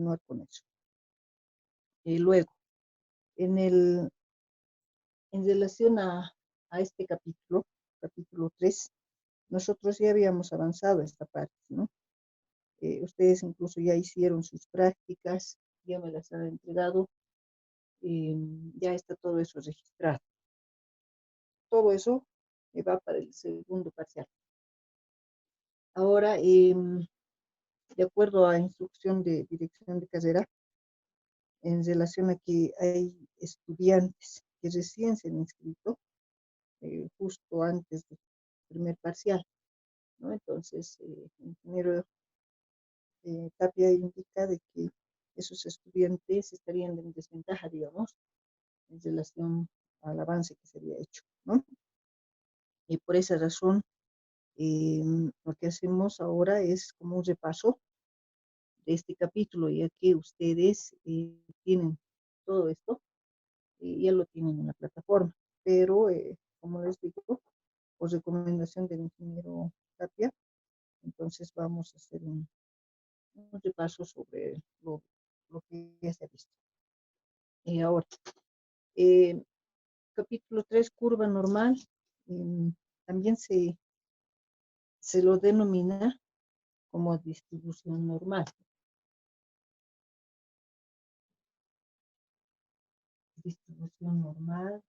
continuar con eso. Luego, en el, en relación a este capítulo 3, nosotros ya habíamos avanzado esta parte, ¿no? Ustedes incluso ya hicieron sus prácticas, ya me las han entregado, ya está todo eso registrado. Todo eso va para el segundo parcial. Ahora, de acuerdo a instrucción de dirección de carrera, en relación a que hay estudiantes que recién se han inscrito, justo antes del primer parcial, ¿no? Entonces, el ingeniero Tapia indica de que esos estudiantes estarían en desventaja, digamos, en relación al avance que se había hecho, ¿no? Y por esa razón, lo que hacemos ahora es como un repaso de este capítulo, ya que ustedes tienen todo esto, ya lo tienen en la plataforma, pero como les digo, por recomendación del ingeniero Tapia, entonces vamos a hacer un repaso sobre lo que ya se ha visto. Ahora, eh, capítulo 3, curva normal, también se lo denomina como distribución normal. Distribución normal,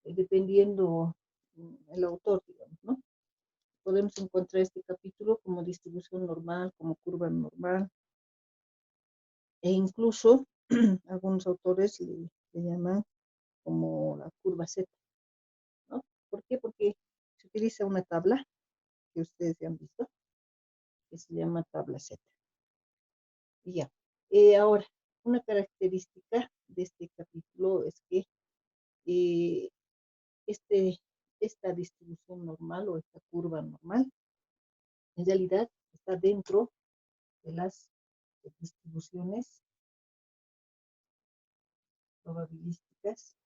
dependiendo el autor, digamos, ¿no? Podemos encontrar este capítulo como distribución normal, como curva normal, e incluso algunos autores le llaman como la curva Z, ¿no? ¿Por qué? Porque se utiliza una tabla que ustedes ya han visto, que se llama tabla Z. Y ya. Ahora, una característica de este capítulo es que eh, este, esta distribución normal o esta curva normal, en realidad está dentro de las distribuciones probabilísticas,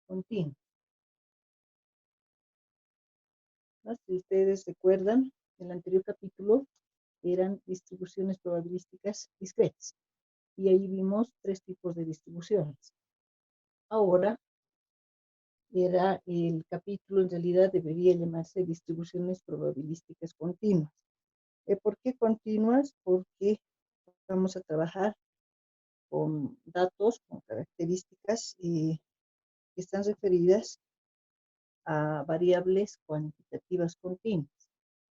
continuas, ¿no? Si ustedes recuerdan, en el anterior capítulo eran distribuciones probabilísticas discretas, y ahí vimos 3 tipos de distribuciones. Ahora, era el capítulo, en realidad debería llamarse distribuciones probabilísticas continuas. ¿Por qué continuas? Porque vamos a trabajar con datos, con características que están referidas a variables cuantitativas continuas.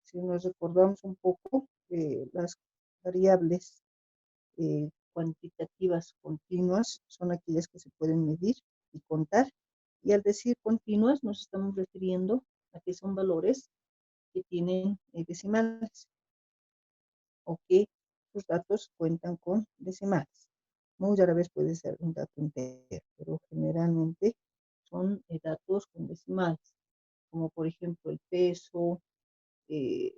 Si nos recordamos un poco, las variables cuantitativas continuas son aquellas que se pueden medir y contar. Y al decir continuas nos estamos refiriendo a que son valores que tienen decimales o que sus datos cuentan con decimales. Muy rara vez puede ser un dato entero, pero generalmente son datos con decimales, como por ejemplo el peso, eh,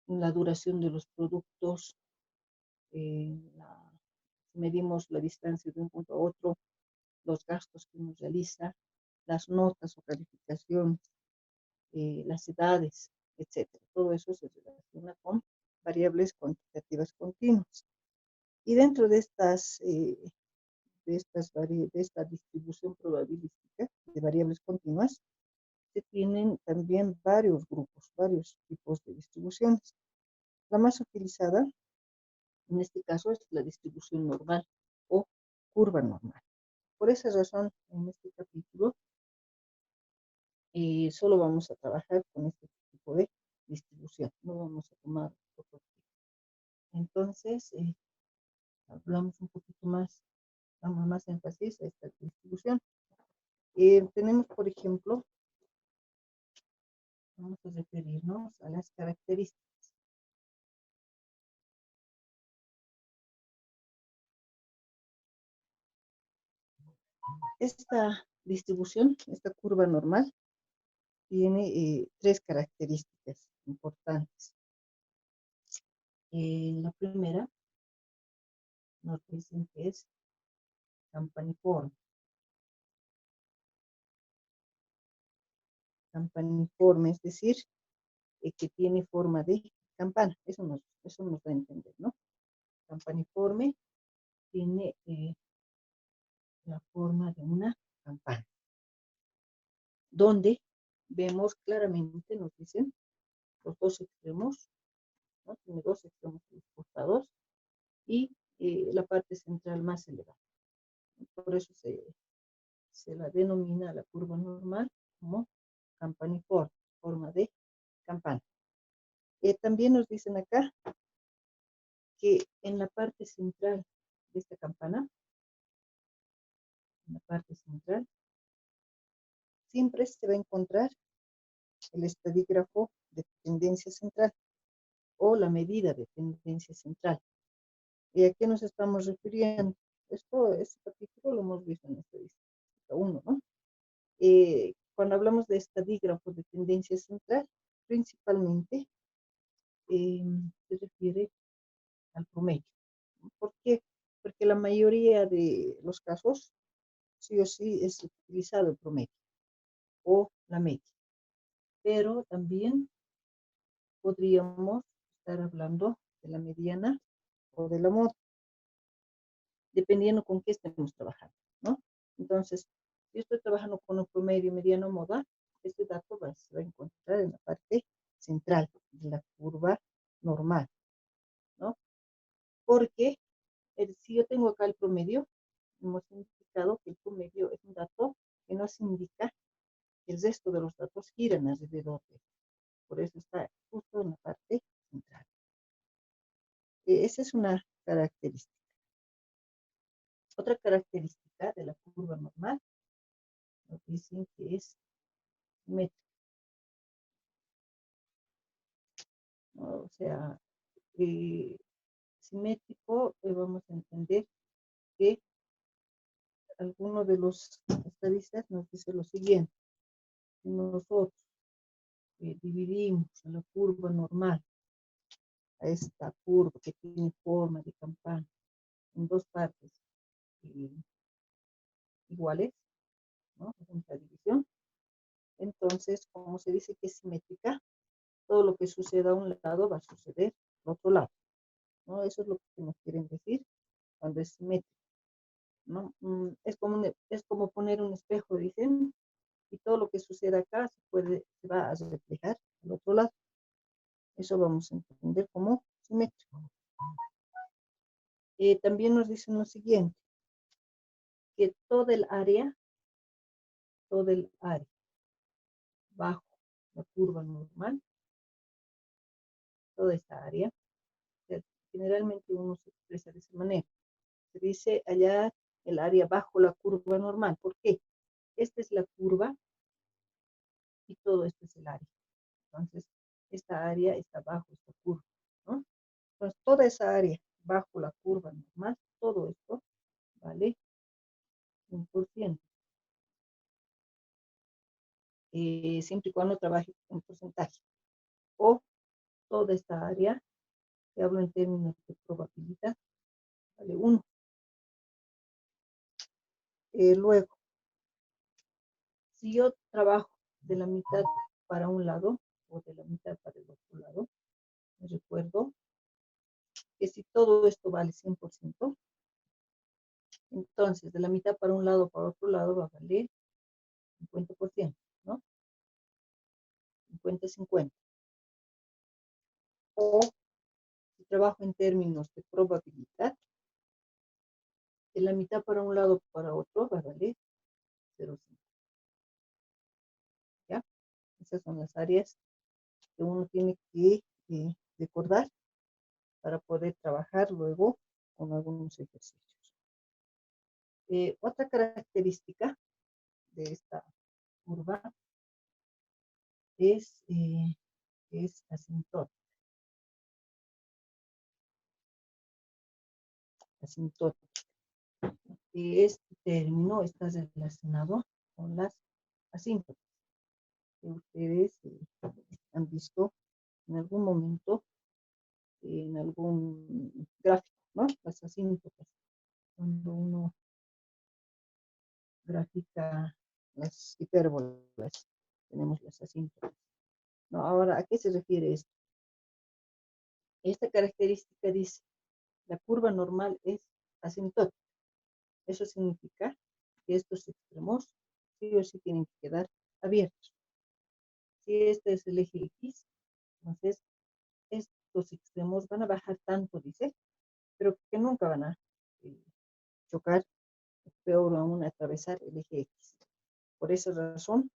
la duración de los productos, medimos la distancia de un punto a otro, los gastos que uno realiza, las notas o calificaciones, las edades, etcétera. Todo eso se relaciona con variables cuantitativas continuas. Y dentro de esta distribución probabilística de variables continuas, se tienen también varios grupos, varios tipos de distribuciones. La más utilizada en este caso es la distribución normal o curva normal. Por esa razón, en este capítulo solo vamos a trabajar con este tipo de distribución, no vamos a tomar otro tipo. Entonces, hablamos un poquito más, damos más énfasis a esta distribución. Tenemos, por ejemplo, vamos a referirnos a las características. Esta distribución, esta curva normal, tiene 3 características importantes. La primera nos dicen que es campaniforme. campaniforme, es decir, que tiene forma de campana. Eso nos da a entender, ¿no? Campaniforme tiene la forma de una campana, donde vemos claramente, nos dicen, los dos extremos, ¿no? Tiene dos extremos a los costados y la parte central más elevada. Por eso se la denomina la curva normal como campaniforme, forma de campana. También nos dicen acá que en la parte central de esta campana, en la parte central, siempre se va a encontrar el estadígrafo de tendencia central o la medida de tendencia central. ¿Y a qué nos estamos refiriendo? Este capítulo lo hemos visto en estadística 1, ¿no? Cuando hablamos de estadígrafo de tendencia central, principalmente se refiere al promedio. ¿Por qué? Porque la mayoría de los casos, sí o sí, es utilizado el promedio o la media. Pero también podríamos estar hablando de la mediana o de la moda, dependiendo con qué estemos trabajando, ¿no? Entonces, si yo estoy trabajando con un promedio mediano moda, este dato se va a encontrar en la parte central de la curva normal, ¿no? Porque si yo tengo acá el promedio, hemos indicado que el promedio es un dato que nos indica que el resto de los datos giran alrededor de él. Por eso está justo en la parte central. Esa es una característica. Otra característica de la curva normal nos dicen que es simétrica. O sea, simétrico, vamos a entender que alguno de los estadistas nos dice lo siguiente: si nosotros dividimos a la curva normal, a esta curva que tiene forma de campana, en dos partes iguales, ¿no? Esta división. Entonces, como se dice que es simétrica, todo lo que suceda a un lado va a suceder al otro lado, ¿no? Eso es lo que nos quieren decir cuando es simétrico, ¿no? Es como poner un espejo, dicen, y todo lo que suceda acá se va a reflejar al otro lado. Eso vamos a entender como simétrico. También nos dicen lo siguiente, que todo el área bajo la curva normal, toda esta área, generalmente uno se expresa de esa manera. Se dice allá el área bajo la curva normal. ¿Por qué? Esta es la curva y todo esto es el área. Entonces, esta área está bajo esta curva, ¿no? Entonces, toda esa área bajo la curva normal, todo esto vale 100%. Siempre y cuando trabaje en porcentaje. O toda esta área, que hablo en términos de probabilidad, vale 1. Luego, si yo trabajo de la mitad para un lado o de la mitad para el otro lado, me recuerdo que si todo esto vale 100%, entonces de la mitad para un lado para otro lado va a valer 50%, ¿no? 50-50. O si trabajo en términos de probabilidad, de la mitad para un lado para otro va a valer 0,5. ¿Ya? Esas son las áreas que uno tiene que recordar para poder trabajar luego con algunos ejercicios. Otra característica de esta curva es asintótica. Este término está relacionado con las asíntotas que ustedes han visto en algún momento en algún gráfico, ¿no? Las asíntotas, cuando uno grafica las hipérbolas. tenemos las asíntotas. ¿No? Ahora, ¿a qué se refiere esto? Esta característica dice, la curva normal es asintótica. Eso significa que estos extremos sí o sí tienen que quedar abiertos. Si este es el eje X, entonces estos extremos van a bajar tanto, dice, pero que nunca van a eh, chocar, peor aún, atravesar el eje X. Por esa razón,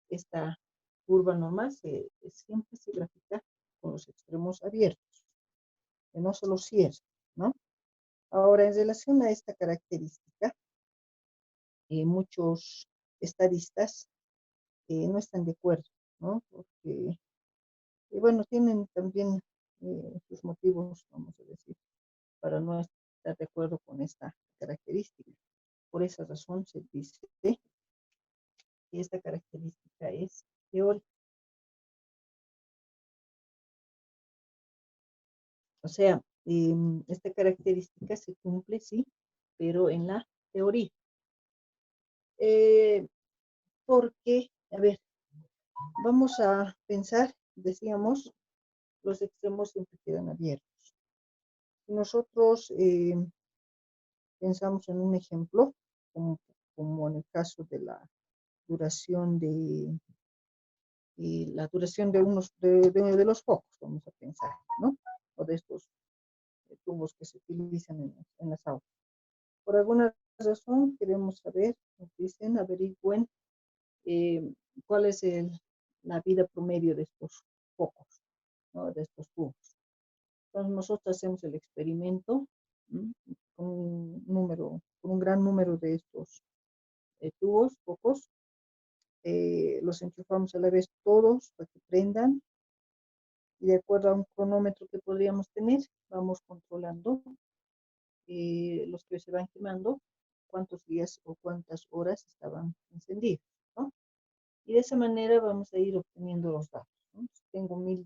esta curva normal siempre se grafica con los extremos abiertos, que no solo cierra, ¿no? Ahora, en relación a esta característica, muchos estadistas no están de acuerdo, ¿no? Porque, bueno, tienen también sus motivos, vamos a decir, para no estar de acuerdo con esta característica. Por esa razón se dice que esta característica es teórica. O sea, esta característica se cumple, sí, pero en la teoría. Eh, porque, a ver, vamos a pensar, decíamos, los extremos siempre quedan abiertos. Nosotros pensamos en un ejemplo, como en el caso de la duración de los focos, vamos a pensar, ¿no? O de estos tubos que se utilizan en las aulas. Por alguna razón queremos saber, nos dicen, averigüen cuál es la vida promedio de estos focos, ¿no? De estos tubos. Entonces nosotros hacemos el experimento, ¿m? Con un gran número de estos tubos, focos, los enchufamos a la vez todos para que prendan y de acuerdo a un cronómetro que podríamos tener, vamos controlando los que se van quemando, cuántos días o cuántas horas estaban encendidos, ¿no? Y de esa manera vamos a ir obteniendo los datos, ¿no? Si tengo mil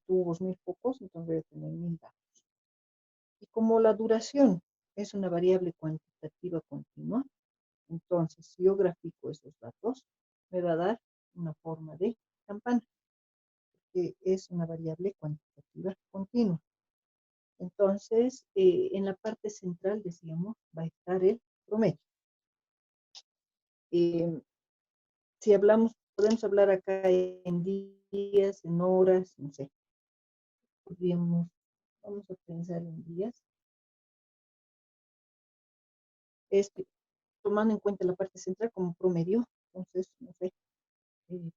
tubos, 1000 focos, entonces voy a tener 1000 datos. Y como la duración es una variable cuantitativa continua, entonces si yo grafico esos datos, me va a dar una forma de campana, que es una variable cuantitativa continua. Entonces, en la parte central, decíamos, va a estar el promedio. Eh, si hablamos, podemos hablar acá en días, en horas, no sé. Podríamos, vamos a pensar en días. Tomando en cuenta la parte central como promedio, entonces, no sé,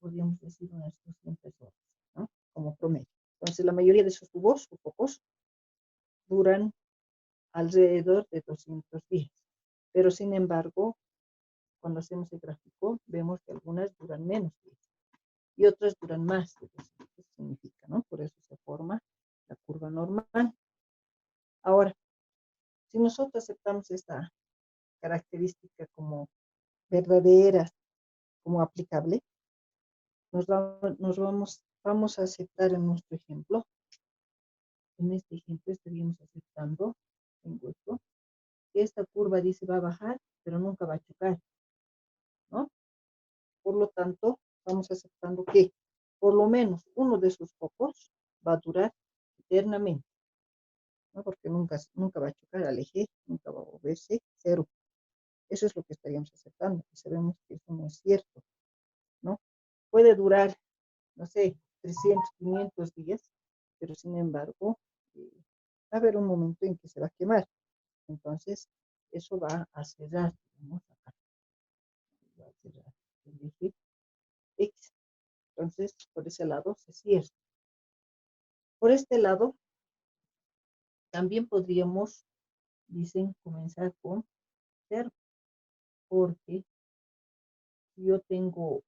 podríamos decir unas 200 horas, ¿no? Como promedio. Entonces, la mayoría de esos tubos o focos duran alrededor de 200 días. Pero, sin embargo, cuando hacemos el gráfico, vemos que algunas duran menos días y otras duran más de 200, significa, ¿no? Por eso se forma la curva normal. Ahora, si nosotros aceptamos esta característica como verdadera, como aplicable, vamos a aceptar en nuestro ejemplo. En este ejemplo estaríamos aceptando, tengo esto, que esta curva dice va a bajar, pero nunca va a chocar, ¿no? Por lo tanto, vamos aceptando que por lo menos uno de esos focos va a durar eternamente, ¿no? Porque nunca va a chocar al eje, nunca va a volverse cero. Eso es lo que estaríamos aceptando, y sabemos que eso no es cierto, ¿no? Puede durar, no sé, 300, 500 días, pero sin embargo, va a haber un momento en que se va a quemar. Entonces, eso va a cerrar, vamos acá, va a cerrar el eje X. Entonces, por ese lado se cierra. Por este lado, también podríamos, dicen, comenzar con 0, porque yo tengo,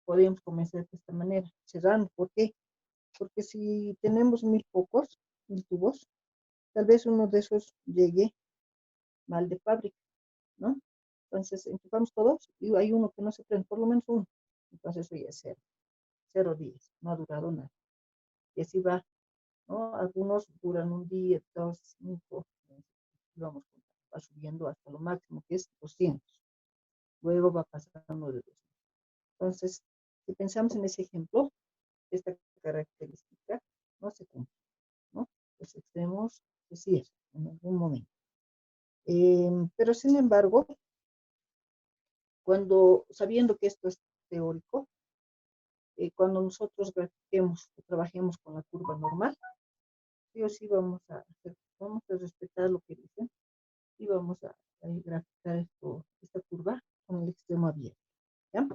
podríamos comenzar de esta manera, cerrando. ¿Por qué? Porque si tenemos 1000 focos, 1000 tubos, tal vez uno de esos llegue mal de fábrica, ¿no? Entonces, enchufamos todos y hay uno que no se prende, por lo menos uno. Entonces, eso ya es 0 días, no ha durado nada. Y así va, ¿no? Algunos duran un día, 2, 5, vamos, va subiendo hasta lo máximo, que es 200. Luego va pasando de 200. Entonces, si pensamos en ese ejemplo, esta característica no se cumple, ¿no? Los extremos se cierran en algún momento. Pero sin embargo, sabiendo que esto es teórico, cuando nosotros grafiquemos o trabajemos con la curva normal, sí o sí vamos a respetar lo que dicen y vamos a graficar esta curva con el extremo abierto, ¿ya?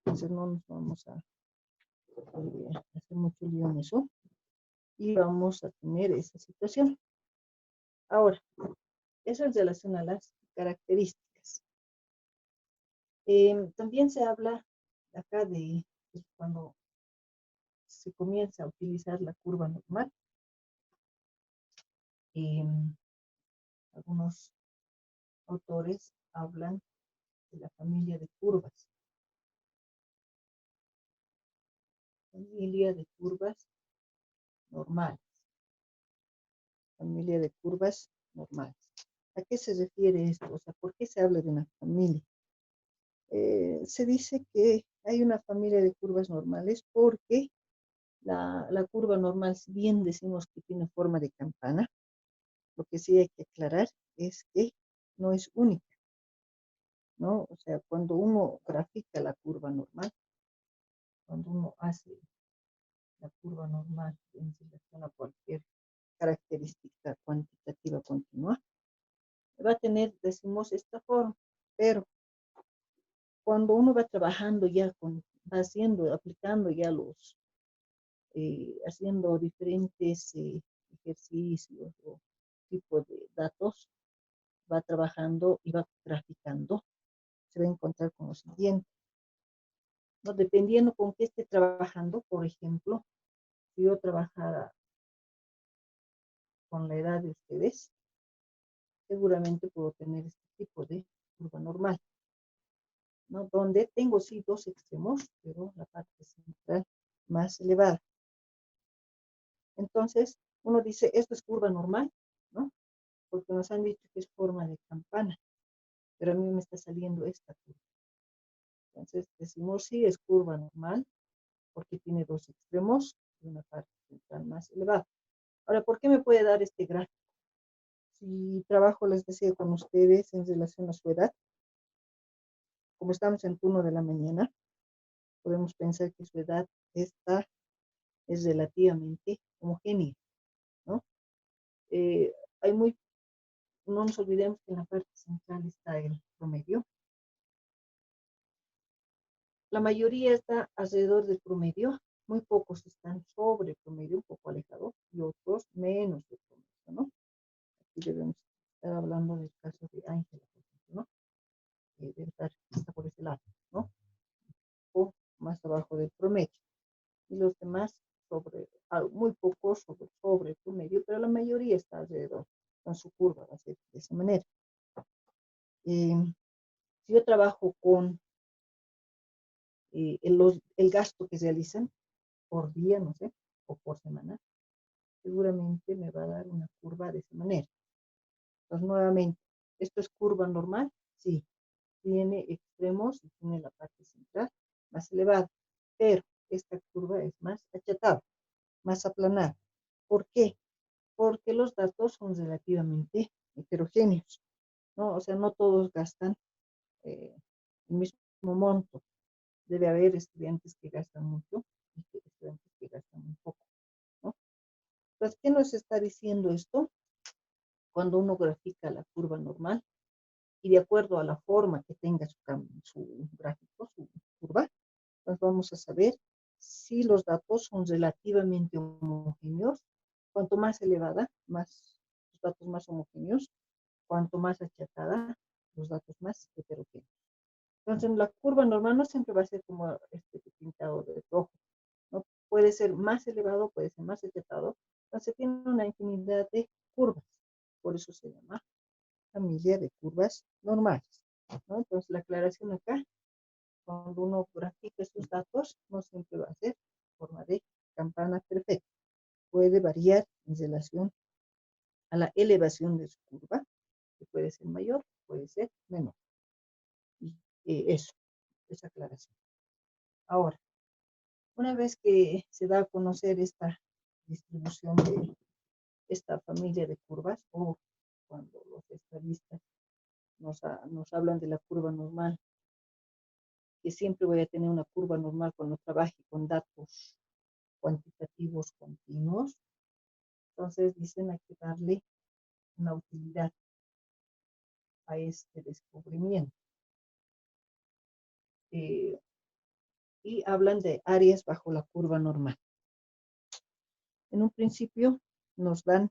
Entonces no nos vamos a hacer mucho lío en eso y vamos a tener esa situación. Ahora, eso en relación a las características. También se habla acá de cuando se comienza a utilizar la curva normal. Algunos autores hablan de la familia de curvas. Familia de curvas normales. Familia de curvas normales. ¿A qué se refiere esto? O sea, ¿por qué se habla de una familia? Se dice que hay una familia de curvas normales porque la curva normal, si bien decimos que tiene forma de campana, lo que sí hay que aclarar es que no es única, ¿no? O sea, cuando uno grafica la curva normal, cuando uno hace la curva normal en relación a cualquier característica cuantitativa continua, va a tener, decimos, esta forma, pero cuando uno va trabajando ya va haciendo, aplicando ya haciendo diferentes ejercicios o tipo de datos, va trabajando y va graficando, se va a encontrar con lo siguiente, ¿no? Dependiendo con qué esté trabajando, por ejemplo, si yo trabajara con la edad de ustedes, seguramente puedo tener este tipo de curva normal, ¿no? Donde tengo sí dos extremos, pero la parte central más elevada. Entonces, uno dice, esto es curva normal, ¿no? Porque nos han dicho que es forma de campana, pero a mí me está saliendo esta curva. Entonces, decimos, sí, es curva normal, porque tiene dos extremos y una parte central más elevada. Ahora, ¿por qué me puede dar este gráfico? Si trabajo, les decía, con ustedes en relación a su edad, como estamos en turno de la mañana, podemos pensar que su edad esta es relativamente homogénea, ¿no? Eh, hay muy, no nos olvidemos que en la parte central está el promedio. La mayoría está alrededor del promedio, muy pocos están sobre el promedio, un poco alejados, y otros menos del promedio, ¿no? Aquí debemos estar hablando del caso de Ángela, por ejemplo, ¿no? Debe estar está por ese lado, ¿no? O más abajo del promedio. Y los demás muy pocos sobre el promedio, pero la mayoría está alrededor, con su curva va a ser de esa manera. Si yo trabajo con el gasto que realizan por día, no sé, o por semana, seguramente me va a dar una curva de esa manera. Entonces, nuevamente, ¿esto es curva normal? Sí. Tiene extremos y tiene la parte central más elevada, pero esta curva es más achatada, más aplanada. ¿Por qué? Porque los datos son relativamente heterogéneos, ¿no? O sea, no todos gastan el mismo monto. Debe haber estudiantes que gastan mucho y estudiantes que gastan muy poco, ¿no? Entonces, ¿qué nos está diciendo esto? Cuando uno grafica la curva normal y de acuerdo a la forma que tenga su gráfico, su curva, entonces vamos a saber si los datos son relativamente homogéneos. Cuanto más elevada, más los datos más homogéneos. Cuanto más achatada, los datos más heterogéneos. Entonces, la curva normal no siempre va a ser como este pintado de rojo, ¿no? Puede ser más elevado, puede ser más achatado. Entonces, tiene una infinidad de curvas. Por eso se llama familia de curvas normales, ¿no? Entonces, la aclaración acá, cuando uno grafica estos datos, no siempre va a ser forma de campana perfecta. Puede variar en relación a la elevación de su curva, que puede ser mayor, puede ser menor. Y eso, esa aclaración. Ahora, una vez que se da a conocer esta distribución de esta familia de curvas, o cuando los estadistas nos hablan de la curva normal, que siempre voy a tener una curva normal cuando trabaje con datos cuantitativos continuos, entonces dicen hay que darle una utilidad a este descubrimiento. Eh, y hablan de áreas bajo la curva normal. En un principio nos dan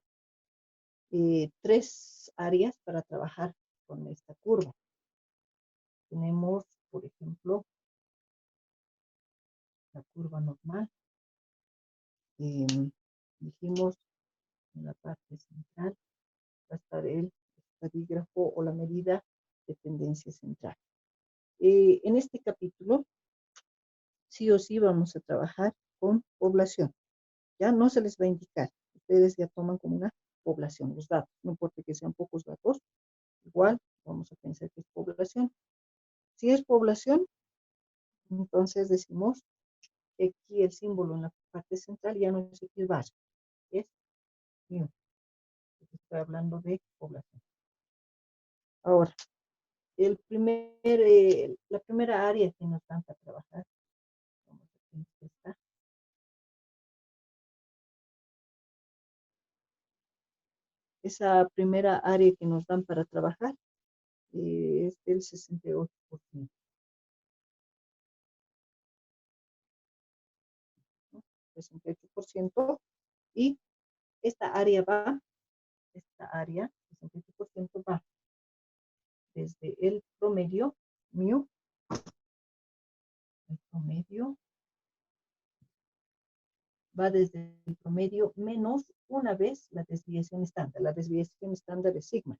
3 áreas para trabajar con esta curva. Tenemos, por ejemplo, la curva normal. Dijimos en la parte central va a estar el estadígrafo o la medida de tendencia central. En este capítulo, sí o sí vamos a trabajar con población. Ya no se les va a indicar. Ustedes ya toman como una población los datos. No importa que sean pocos datos, igual vamos a pensar que es población. Si es población, entonces decimos que aquí el símbolo en la parte central ya no es X bar, es mu. Estoy hablando de población. Ahora, la primera área que nos dan para trabajar, vamos a ver esta. Esa primera área que nos dan para trabajar es del 68%. 68%, y esta área, 68% va desde el promedio, mu, el promedio va desde el promedio menos una vez la desviación estándar. La desviación estándar es sigma,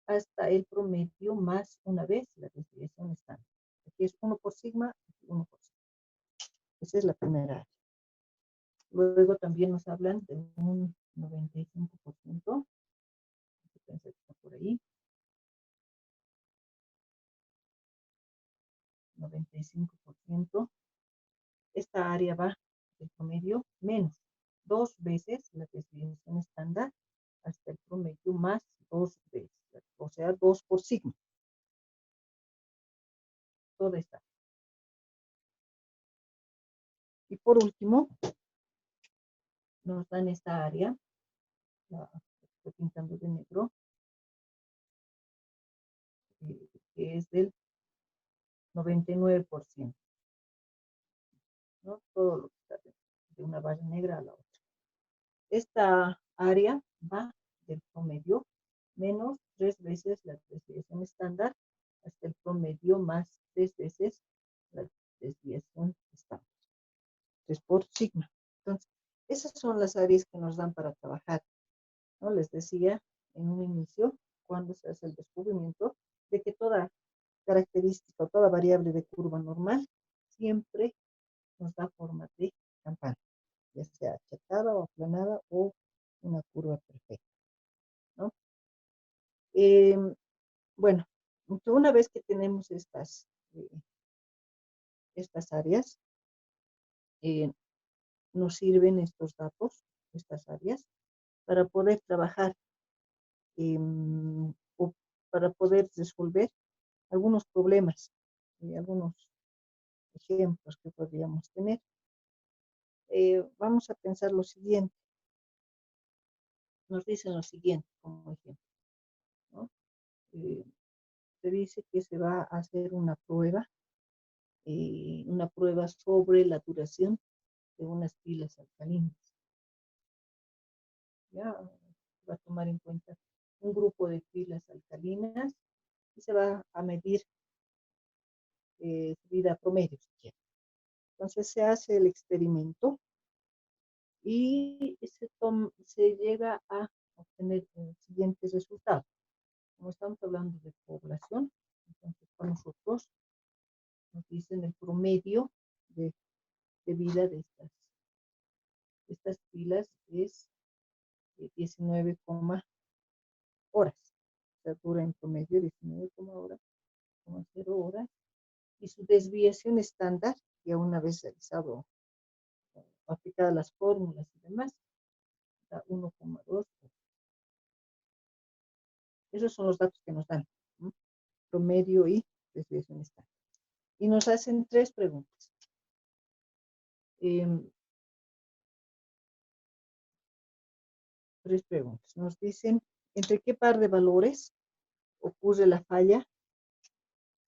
hasta el promedio más una vez la desviación estándar. Aquí es 1 por sigma, aquí 1 por sigma. Esa es la primera área. Luego también nos hablan de un 95%. Pensé que está por ahí. 95%. Esta área va del promedio menos 2 veces la desviación estándar hasta el promedio más 2 veces, o sea, 2 por sigma. Toda esta. Y por último, nos dan esta área, la estoy pintando de negro, que es del 99%. ¿No? Todo lo que está de una barra negra a la otra. Esta área va del promedio menos 3 veces la desviación estándar hasta el promedio más 3 veces la desviación estándar. 3 por sigma. Entonces, esas son las áreas que nos dan para trabajar. ¿No? Les decía en un inicio, cuando se hace el descubrimiento, de que toda característica o toda variable de curva normal siempre nos da forma de campana, ya sea achatada o aplanada o una curva perfecta, ¿no? Bueno, una vez que tenemos estas áreas, nos sirven estos datos, estas áreas, para poder trabajar o para poder resolver algunos problemas y algunos ejemplos que podríamos tener. Vamos a pensar lo siguiente. Nos dicen lo siguiente como ejemplo, ¿no? Se dice que se va a hacer una prueba sobre la duración de unas pilas alcalinas. Ya se va a tomar en cuenta un grupo de pilas alcalinas y se va a medir su vida promedio, si quiere. Entonces se hace el experimento y se llega a obtener el siguiente resultado. Como estamos hablando de población, entonces para nosotros nos dicen el promedio de vida de estas pilas es 19, horas. O sea, dura en promedio 19,0 horas y su desviación estándar ya una vez realizado, aplicadas las fórmulas y demás, da 1,2. Esos son los datos que nos dan, ¿no? Promedio y desviación estándar. Y nos hacen tres preguntas. Tres preguntas. Nos dicen, ¿entre qué par de valores ocurre la falla?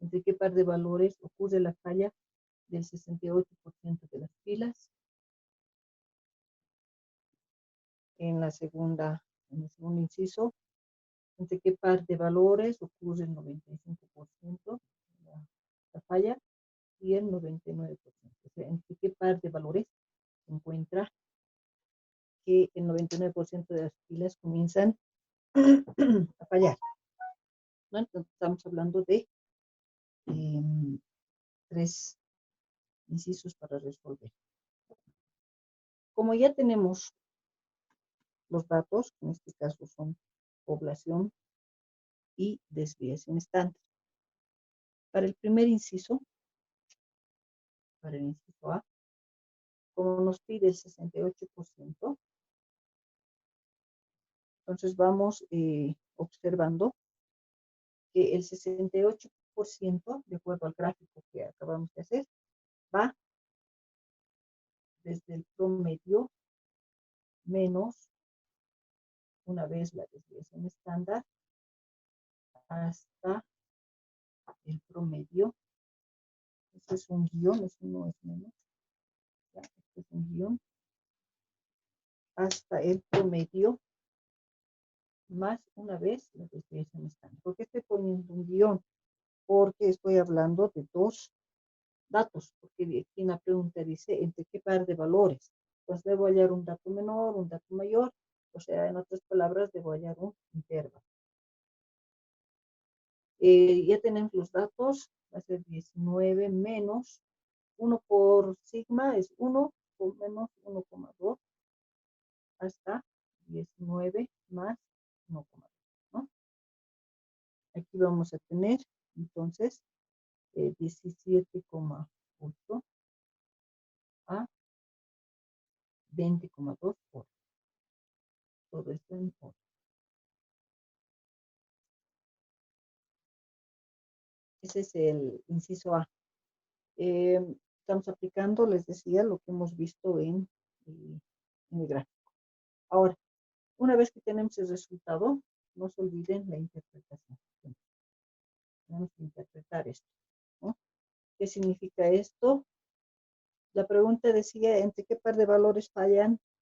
¿Entre qué par de valores ocurre la falla del 68% de las pilas? En el segundo inciso, ¿entre qué par de valores ocurre el 95% de la falla y el 99%? O sea, ¿entre qué par de valores se encuentra que el 99% de las pilas comienzan a fallar? ¿No? Entonces estamos hablando de tres incisos para resolver. Como ya tenemos los datos, en este caso son población y desviación estándar. Para el primer inciso, para el inciso A, como nos pide el 68%, entonces vamos observando que el 68%, de acuerdo al gráfico que acabamos de hacer, va desde el promedio menos una vez la desviación estándar hasta el promedio. Este es un guión, eso no es menos. Ya, este es un guión hasta el promedio más una vez la desviación estándar. ¿Por qué estoy poniendo un guión? Porque estoy hablando de dos datos, porque aquí en la pregunta dice entre qué par de valores. Pues debo hallar un dato menor, un dato mayor, o sea, en otras palabras, debo hallar un intervalo. Ya tenemos los datos, va a ser 19 menos 1 por sigma es 1 por menos 1,2 hasta 19 más 1,2, ¿no? Aquí vamos a tener entonces 17,8 a 20,2 horas. Todo esto en horas. Ese es el inciso A. Estamos aplicando, les decía, lo que hemos visto en el gráfico. Ahora, una vez que tenemos el resultado, no se olviden la interpretación. Tenemos que interpretar esto, ¿no? ¿Qué significa esto? La pregunta decía, ¿entre qué par de valores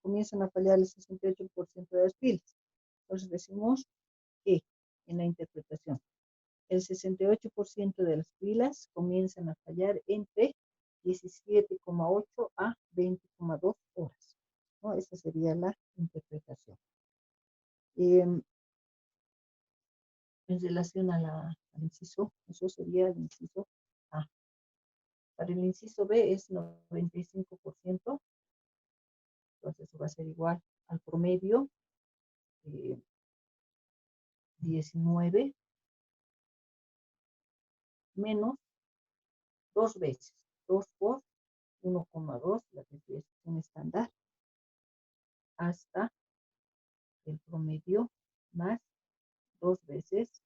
comienzan a fallar el 68% de las pilas? Entonces decimos que en la interpretación, el 68% de las pilas comienzan a fallar entre 17,8 a 20,2 horas, ¿no? Esa sería la interpretación. En relación al inciso, eso sería el inciso A. Para el inciso B es 95%, entonces eso va a ser igual al promedio 19 menos 2 veces, 2 por 1,2, la desviación estándar, hasta el promedio más 2 veces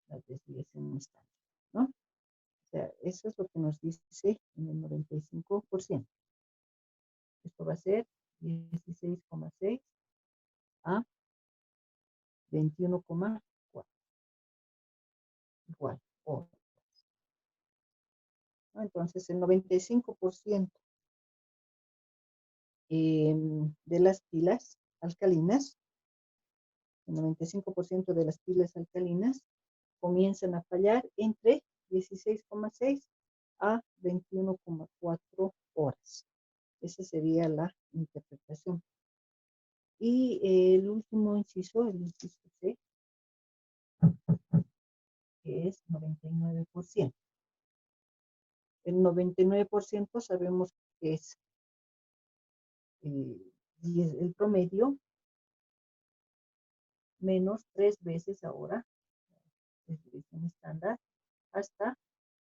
la desviación estándar, ¿no? O sea, eso es lo que nos dice en el 95%. Esto va a ser 16,6 a 21,4. Igual, horas, ¿no? Entonces, el 95% de las pilas alcalinas, el 95% de las pilas alcalinas comienzan a fallar entre 16,6 a 21,4 horas. Esa sería la interpretación. Y el último inciso, el inciso C, que es 99%. El 99% sabemos que es el promedio menos 3 veces ahora, desviación estándar, hasta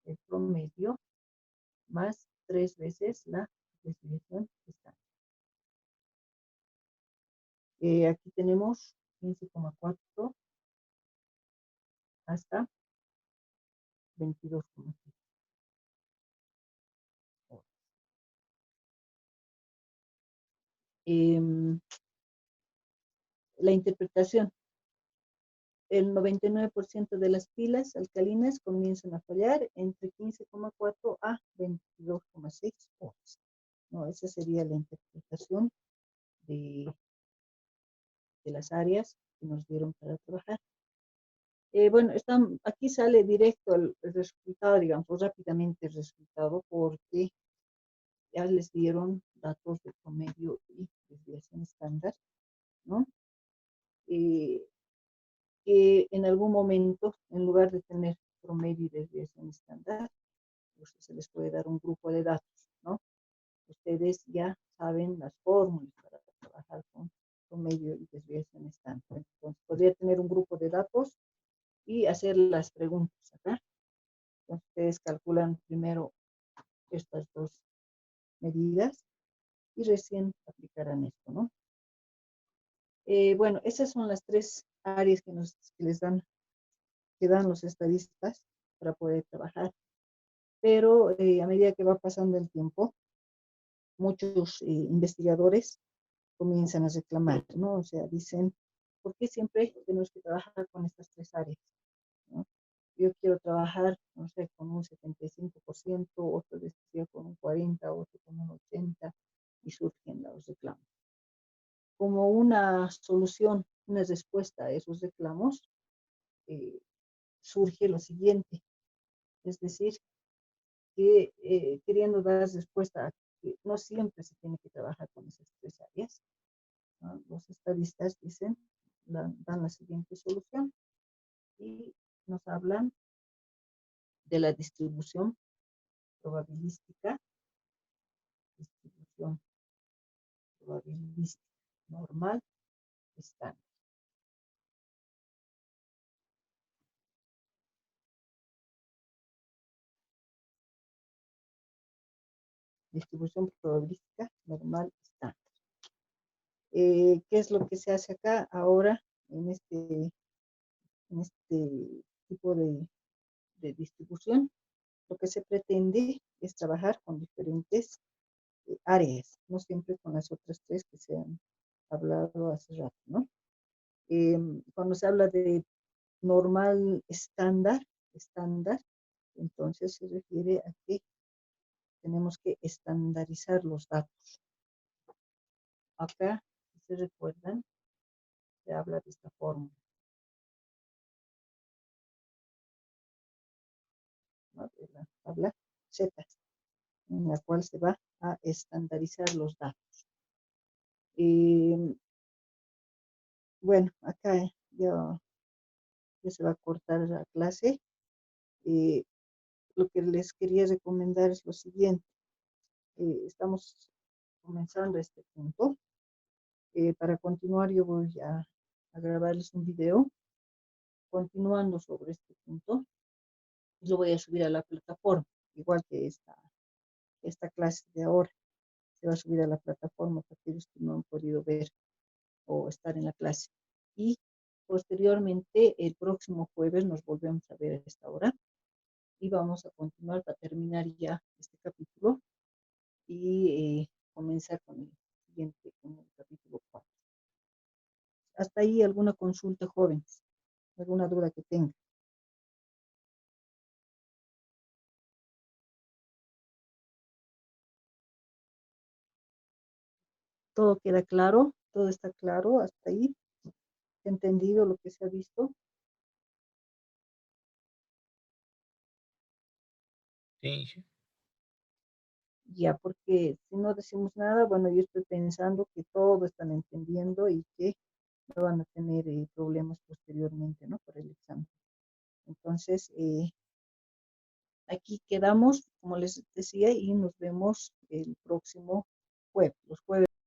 el promedio más 3 veces la desviación estándar. Aquí tenemos 15,4 hasta 22,6. La interpretación. El 99% de las pilas alcalinas comienzan a fallar entre 15,4 a 22,6 horas. ¿No? Esa sería la interpretación de las áreas que nos dieron para trabajar. Bueno, aquí sale directo el resultado, digamos, rápidamente el resultado, porque ya les dieron datos de promedio y desviación estándar, ¿no? Que en algún momento, en lugar de tener promedio y desviación estándar, pues se les puede dar un grupo de datos, ¿no? Ustedes ya saben las fórmulas para trabajar con promedio y desviación estándar. Entonces, podría tener un grupo de datos y hacer las preguntas acá. Entonces, ustedes calculan primero estas dos medidas y recién aplicarán esto, ¿no? Bueno, esas son las 3 áreas que que dan los estadistas para poder trabajar. Pero a medida que va pasando el tiempo, muchos investigadores comienzan a reclamar, ¿no? O sea, dicen, ¿por qué siempre tenemos que trabajar con estas 3 áreas? ¿No? Yo quiero trabajar, no sé, con un 75%, otro decía con un 40%, otro con un 80%, y surgen los reclamos. Como una solución, una respuesta a esos reclamos, surge lo siguiente, es decir, que queriendo dar respuesta a que no siempre se tiene que trabajar con esas 3 áreas, ¿no? Los estadistas dicen, dan la siguiente solución y nos hablan de la distribución probabilística, distribución probabilística normal estándar. Distribución probabilística normal estándar. ¿Qué es lo que se hace acá ahora en este tipo de distribución? Lo que se pretende es trabajar con diferentes áreas, no siempre con las otras 3 que se han hablado hace rato, ¿no? Cuando se habla de normal estándar, entonces se refiere a que tenemos que estandarizar los datos. Acá, si se recuerdan, se habla de esta fórmula, ¿no? De la tabla Z, en la cual se va a estandarizar los datos. Bueno, acá ya se va a cortar la clase. Lo que les quería recomendar es lo siguiente. Estamos comenzando este punto. Para continuar, yo voy a grabarles un video continuando sobre este punto y lo voy a subir a la plataforma, igual que esta clase de ahora. Se va a subir a la plataforma para aquellos que no han podido ver o estar en la clase. Y posteriormente, el próximo jueves, nos volvemos a ver a esta hora y vamos a continuar para terminar ya este capítulo y comenzar con el siguiente, con el capítulo 4. Hasta ahí, alguna consulta, jóvenes, alguna duda que tengan. Todo queda claro, todo está claro hasta ahí. ¿Entendido lo que se ha visto? Sí, sí. Ya, porque si no decimos nada, bueno, yo estoy pensando que todo están entendiendo y que no van a tener problemas posteriormente, ¿no? Para el examen. Entonces, aquí quedamos, como les decía, y nos vemos el próximo jueves, los jueves.